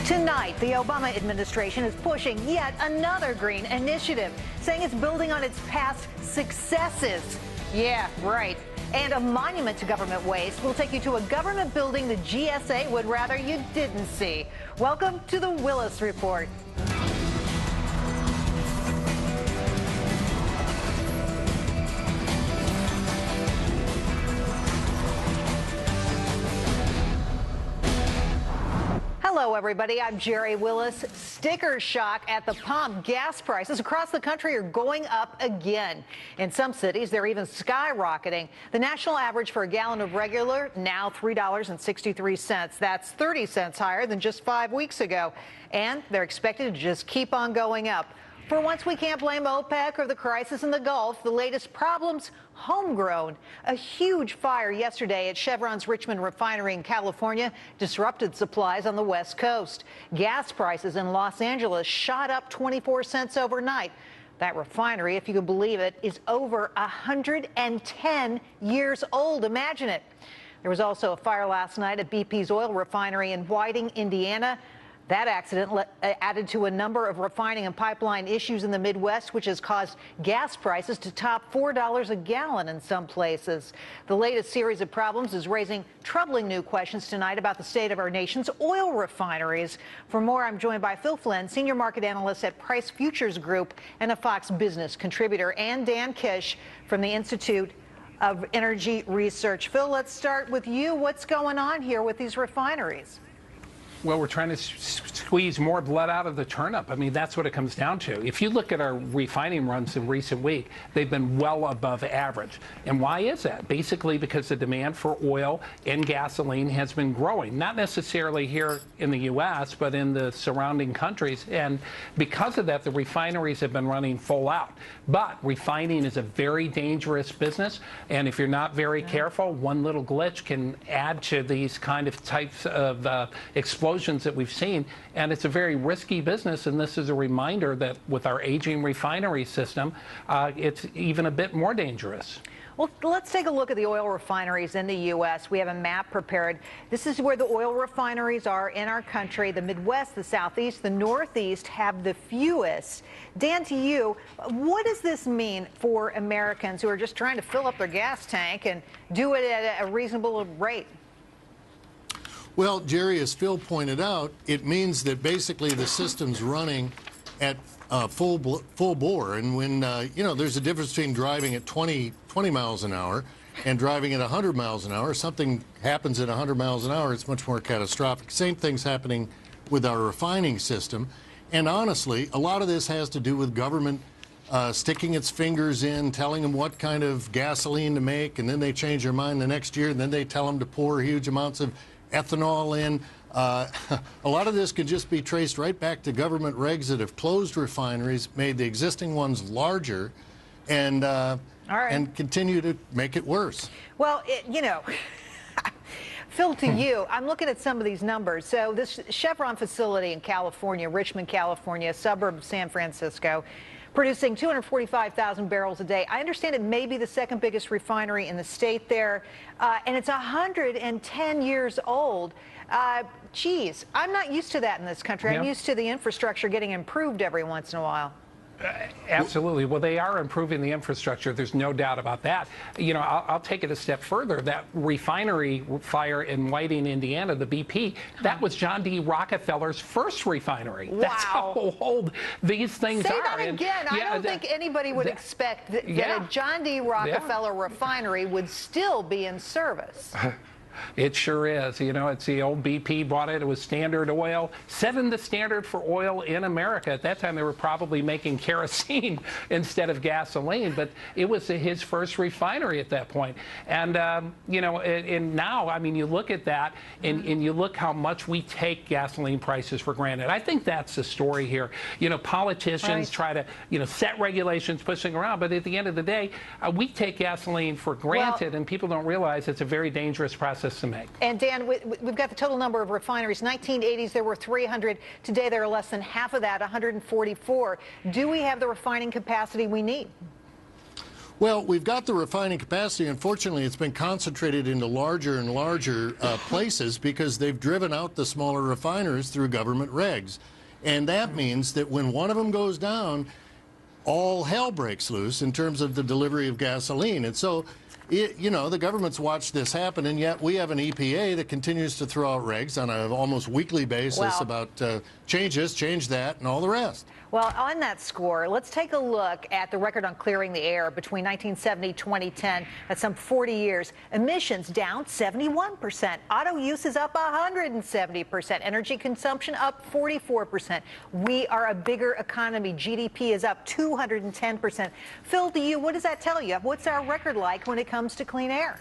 Tonight, the Obama administration is pushing yet another green initiative, saying it's building on its past successes. Yeah, right. And a monument to government waste will take you to a government building the GSA would rather you didn't see. Welcome to the Willis Report. Hello, everybody. I'm Gerri Willis. Sticker shock at the pump. Gas prices across the country are going up again. In some cities, they're even skyrocketing. The national average for a gallon of regular, now $3.63. That's 30 cents higher than just 5 weeks ago. And they're expected to just keep on going up. For once, we can't blame OPEC or the crisis in the Gulf. The latest problems, homegrown. A huge fire yesterday at Chevron's Richmond refinery in California disrupted supplies on the West Coast. Gas prices in Los Angeles shot up 24 cents overnight. That refinery, if you can believe it, is over 110 years old. Imagine it. There was also a fire last night at BP's oil refinery in Whiting, Indiana. That accident added to a number of refining and pipeline issues in the Midwest, which has caused gas prices to top $4 a gallon in some places. The latest series of problems is raising troubling new questions tonight about the state of our nation's oil refineries. For more, I'm joined by Phil Flynn, senior market analyst at Price Futures Group and a Fox Business contributor, and Dan Kish from the Institute of Energy Research. Phil, let's start with you. What's going on here with these refineries? Well, we're trying to squeeze more blood out of the turnip. I mean, that's what it comes down to. If you look at our refining runs in recent week, they've been well above average. And why is that? Basically because the demand for oil and gasoline has been growing, not necessarily here in the U.S., but in the surrounding countries. And because of that, the refineries have been running full out. But refining is a very dangerous business. And if you're not very careful, one little glitch can add to these kind of types of explosions that we've seen, and it's a very risky business. And this is a reminder that with our aging refinery system, it's even a bit more dangerous. Well, let's take a look at the oil refineries in the U.S. We have a map prepared. This is where the oil refineries are in our country. The Midwest, the Southeast, the Northeast have the fewest. Dan, to you, what does this mean for Americans who are just trying to fill up their gas tank and do it at a reasonable rate? Well, Gerri, as Phil pointed out, it means that basically the system's running at full bore. And when, there's a difference between driving at 20 miles an hour and driving at 100 miles an hour. Something happens at 100 miles an hour, it's much more catastrophic. Same thing's happening with our refining system. And honestly, a lot of this has to do with government sticking its fingers in, telling them what kind of gasoline to make, and then they change their mind the next year, and then they tell them to pour huge amounts of ethanol in. A lot of this could just be traced right back to government regs that have closed refineries, made the existing ones larger, and and continue to make it worse. Well, Phil, to you, I'm looking at some of these numbers. So this Chevron facility in California, Richmond, California, a suburb of San Francisco, producing 245,000 barrels a day. I understand it may be the second biggest refinery in the state there, and it's 110 years old. Geez, I'm not used to that in this country. I'm used to the infrastructure getting improved every once in a while. Absolutely. Well, they are improving the infrastructure. There's no doubt about that. You know, I'll take it a step further. That refinery fire in Whiting, Indiana, the BP, that was John D. Rockefeller's first refinery. Wow. That's how old these things are. Say that again. I don't think anybody would expect that a John D. Rockefeller refinery would still be in service. It sure is. You know, it's the old BP bought it. It was Standard Oil, setting the standard for oil in America. At that time, they were probably making kerosene instead of gasoline, but it was his first refinery at that point. And, and now, I mean, you look at that and you look how much we take gasoline prices for granted. I think that's the story here. You know, politicians try to, set regulations pushing around, but at the end of the day, we take gasoline for granted, and people don't realize it's a very dangerous process to make. And Dan, we've got the total number of refineries. 1980s, there were 300. Today, there are less than half of that, 144. Do we have the refining capacity we need? Well, we've got the refining capacity. Unfortunately, it's been concentrated into larger and larger places because they've driven out the smaller refiners through government regs. And that means that when one of them goes down, all hell breaks loose in terms of the delivery of gasoline. And so, the government's watched this happen, and yet we have an EPA that continues to throw out regs on an almost weekly basis about change this, change that, and all the rest. Well, on that score, let's take a look at the record on clearing the air between 1970 and 2010. That's some 40 years. Emissions down 71%. Auto use is up 170%. Energy consumption up 44%. We are a bigger economy. GDP is up 210%. Phil, to you, what does that tell you? What's our record like when it comes to clean air?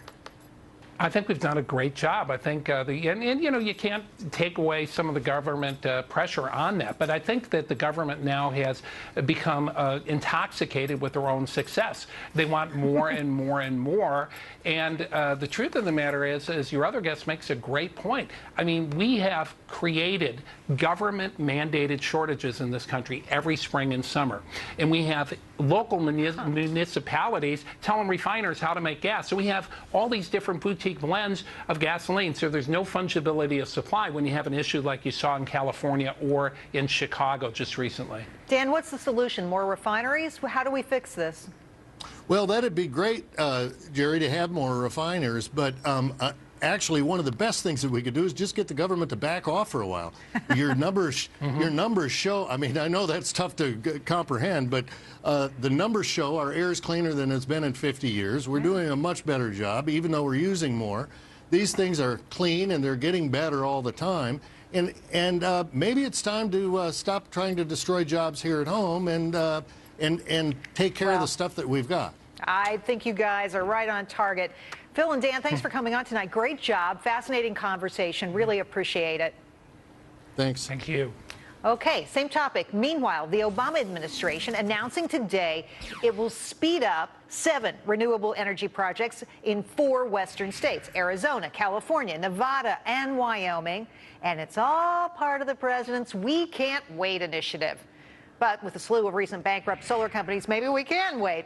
I think we've done a great job. I think you can't take away some of the government pressure on that, but I think that the government now has become intoxicated with their own success. They want more and more and more. And the truth of the matter is your other guest makes a great point. I mean, we have created government-mandated shortages in this country every spring and summer, and we have local municipalities telling refiners how to make gas. So we have all these different boutique blends of gasoline, so there's no fungibility of supply when you have an issue like you saw in California or in Chicago just recently. Dan, what's the solution? More refineries? How do we fix this? Well, that'd be great, Gerri, to have more refiners, but actually one of the best things that we could do is just get the government to back off for a while. Your numbers show, I mean, I know that's tough to comprehend, but the numbers show our air is cleaner than it's been in 50 years. We're doing a much better job, even though we're using more. These things are clean and they're getting better all the time. And maybe it's time to stop trying to destroy jobs here at home and take care of the stuff that we've got. I think you guys are right on target. Phil and Dan, thanks for coming on tonight. Great job. Fascinating conversation. Really appreciate it. Thanks. Thank you. Okay, same topic. Meanwhile, the Obama administration announcing today it will speed up 7 renewable energy projects in 4 western states, Arizona, California, Nevada, and Wyoming. And it's all part of the president's We Can't Wait initiative. But with a slew of recent bankrupt solar companies, maybe we can wait.